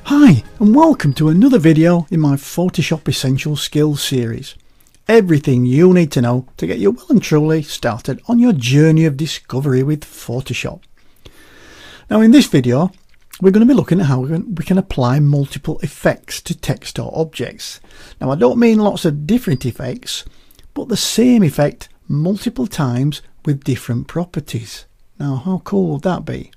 Hi and welcome to another video in my Photoshop Essential Skills series. Everything you need to know to get you well and truly started on your journey of discovery with Photoshop. Now in this video we're going to be looking at how we can apply multiple effects to text or objects. Now I don't mean lots of different effects, but the same effect multiple times with different properties. Now how cool would that be?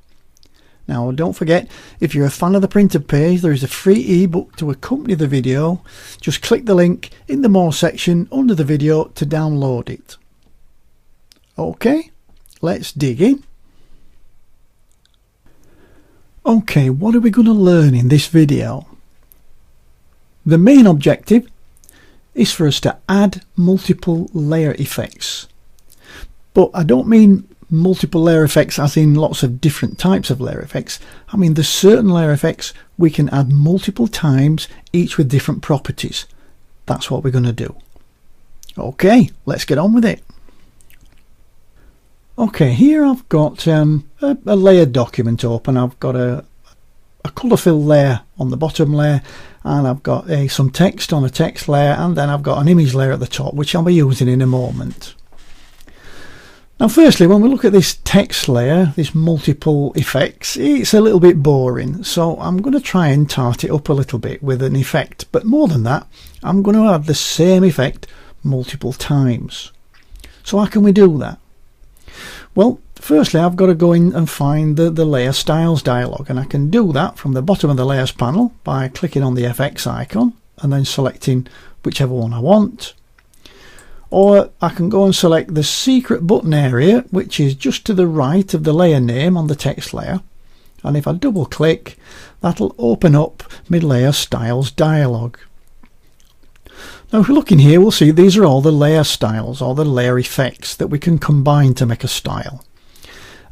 Now don't forget, if you're a fan of the printed page, there is a free ebook to accompany the video. Just click the link in the More section under the video to download it. Okay, let's dig in. Okay, what are we going to learn in this video? The main objective is for us to add multiple layer effects. But I don't mean multiple layer effects as in lots of different types of layer effects. I mean there's certain layer effects we can add multiple times, each with different properties. That's what we're going to do. Okay, let's get on with it. Okay, here I've got a layered document open. I've got a colour fill layer on the bottom layer, and I've got some text on a text layer, and then I've got an image layer at the top, which I'll be using in a moment. Now firstly, when we look at this text layer, this multiple effects, it's a little bit boring, so I'm going to try and tart it up a little bit with an effect, but more than that, I'm going to add the same effect multiple times. So how can we do that? Well, firstly I've got to go in and find the layer styles dialog, and I can do that from the bottom of the layers panel by clicking on the FX icon and then selecting whichever one I want. Or I can go and select the secret button area, which is just to the right of the layer name on the text layer, and if I double click, that'll open up my layer styles dialog. Now if we look in here, we'll see these are all the layer styles or the layer effects that we can combine to make a style,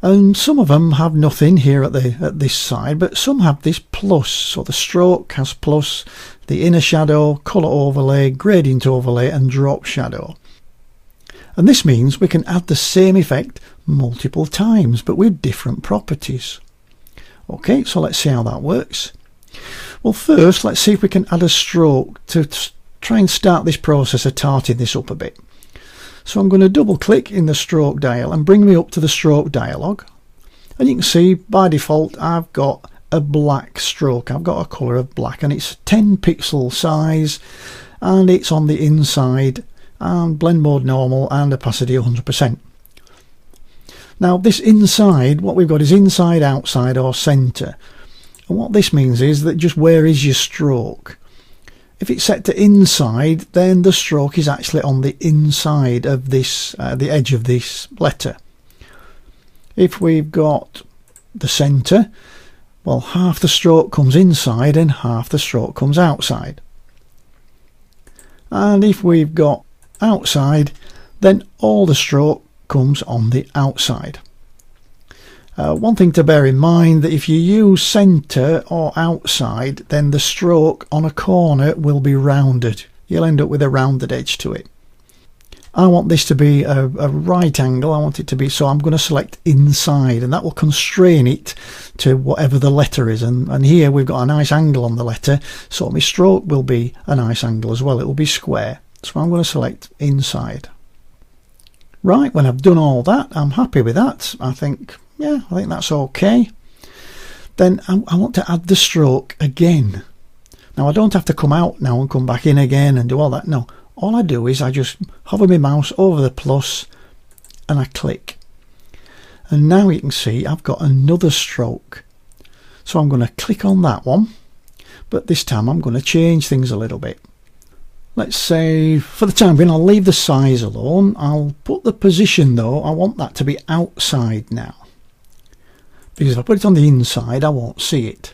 and some of them have nothing here at this side, but some have this plus. So the stroke has plus, the inner shadow, color overlay, gradient overlay, and drop shadow. And this means we can add the same effect multiple times, but with different properties. Okay, so let's see how that works. Well, first, let's see if we can add a stroke to try and start this process of tarting this up a bit. So I'm going to double click in the stroke dial and bring me up to the stroke dialog. And you can see by default, I've got a black stroke. I've got a color of black, and it's 10 pixel size, and it's on the inside, and blend mode normal and opacity 100%. Now this inside, what we've got is inside, outside, or center, and what this means is that just where is your stroke. If it's set to inside, then the stroke is actually on the inside of this the edge of this letter. If we've got the center, well, half the stroke comes inside and half the stroke comes outside. And if we've got outside, then all the stroke comes on the outside. One thing to bear in mind, that if you use center or outside, then the stroke on a corner will be rounded. You'll end up with a rounded edge to it. I want this to be a right angle. I want it to be, so I'm going to select inside, and that will constrain it to whatever the letter is. And here we've got a nice angle on the letter, so my stroke will be a nice angle as well. It will be square. So I'm going to select inside. Right, when I've done all that, I'm happy with that. I think that's okay. Then I want to add the stroke again. Now I don't have to come out now and come back in again and do all that. No, all I do is I just hover my mouse over the plus and I click. And now you can see I've got another stroke. So I'm going to click on that one, but this time I'm going to change things a little bit. Let's say for the time being I'll leave the size alone. I'll put the position though, I want that to be outside now, because if I put it on the inside I won't see it.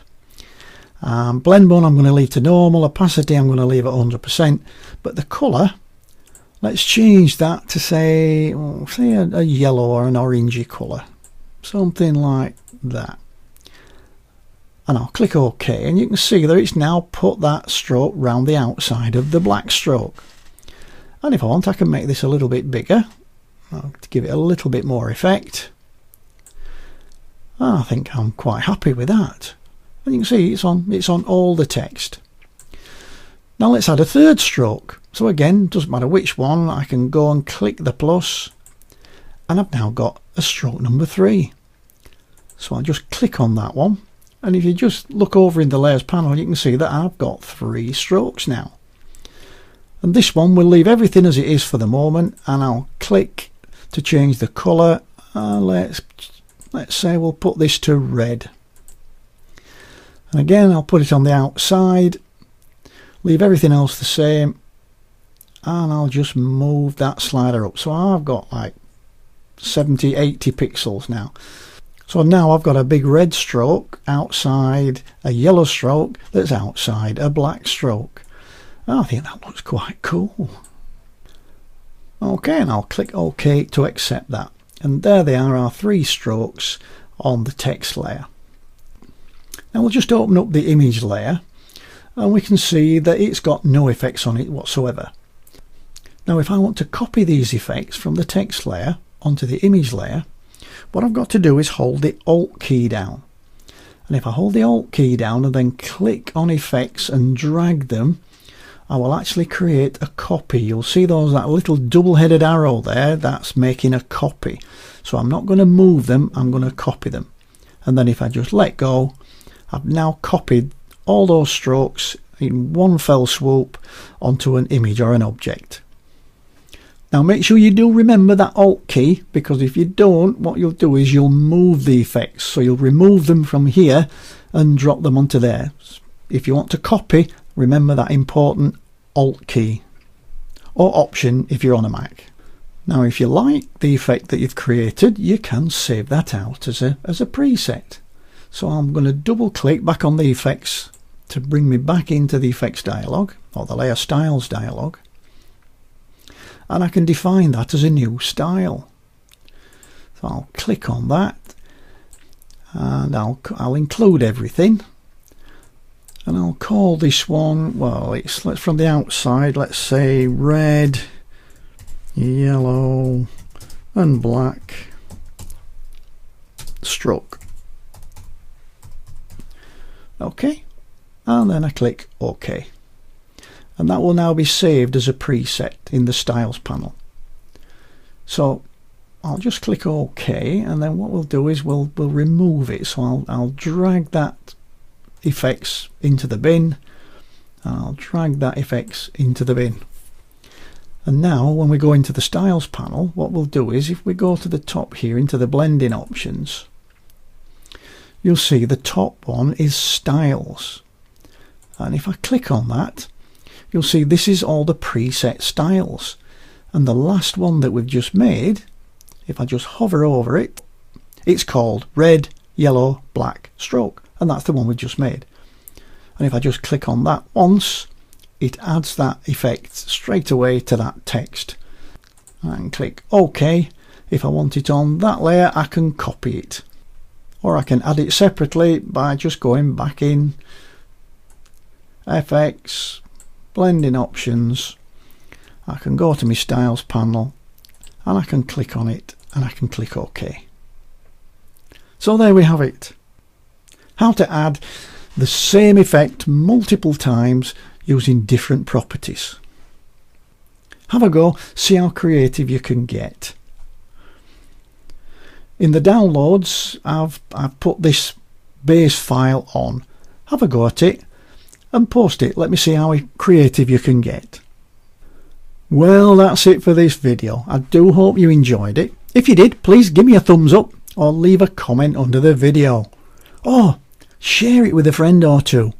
Blend mode I'm going to leave to normal, opacity I'm going to leave at 100%, but the colour, let's change that to say a yellow or an orangey colour, something like that. And I'll click OK, and you can see that it's now put that stroke round the outside of the black stroke. And if I want, I can make this a little bit bigger to give it a little bit more effect. I think I'm quite happy with that. And you can see it's on all the text. Now let's add a third stroke. So again, doesn't matter which one, I can go and click the plus, and I've now got a stroke number 3. So I'll just click on that one, and if you just look over in the layers panel, you can see that I've got 3 strokes now. And this one will leave everything as it is for the moment, and I'll click to change the colour. Let's say we'll put this to red. And again, I'll put it on the outside, leave everything else the same, and I'll just move that slider up. So I've got like 70-80 pixels now. So now I've got a big red stroke outside a yellow stroke that's outside a black stroke. I think that looks quite cool. Okay, and I'll click OK to accept that. And there they are, our 3 strokes on the text layer. Now we'll just open up the image layer, and we can see that it's got no effects on it whatsoever. Now if I want to copy these effects from the text layer onto the image layer, what I've got to do is hold the Alt key down. And if I hold the Alt key down and then click on effects and drag them, I will actually create a copy. You'll see that little double-headed arrow there, that's making a copy. So I'm not going to move them, I'm going to copy them. And then if I just let go, I've now copied all those strokes in one fell swoop onto an image or an object. Now make sure you do remember that Alt key, because if you don't, what you'll do is you'll move the effects. So you'll remove them from here and drop them onto there. If you want to copy, remember that important Alt key, or Option if you're on a Mac. Now if you like the effect that you've created, you can save that out as a preset. So I'm going to double click back on the effects to bring me back into the effects dialog, or the layer styles dialog, and I can define that as a new style. So I'll click on that, and I'll include everything, and I'll call this one, well, let's from the outside, let's say red, yellow and black stroke. OK, and then I click OK, and that will now be saved as a preset in the styles panel. So I'll just click OK, and then what we'll do is we'll remove it. So I'll drag that effects into the bin, and I'll drag that effects into the bin. And now when we go into the styles panel, what we'll do is if we go to the top here into the blending options, you'll see the top one is styles, and if I click on that, you'll see this is all the preset styles, and the last one that we've just made, if I just hover over it, it's called red, yellow, black stroke, and that's the one we've just made. And if I just click on that once, it adds that effect straight away to that text. And click OK. If I want it on that layer, I can copy it, or I can add it separately by just going back in FX, blending options. I can go to my styles panel, and I can click on it, and I can click OK. So there we have it. How to add the same effect multiple times using different properties. Have a go, see how creative you can get. In the downloads, I've put this base file on. Have a go at it and post it. Let me see how creative you can get. Well, that's it for this video. I do hope you enjoyed it. If you did, please give me a thumbs up or leave a comment under the video. Or share it with a friend or two.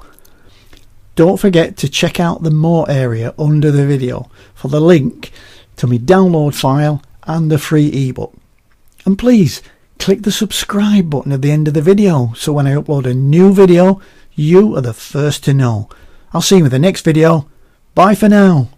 Don't forget to check out the more area under the video for the link to my download file and the free ebook. And please click the subscribe button at the end of the video so when I upload a new video, you are the first to know. I'll see you in the next video. Bye for now.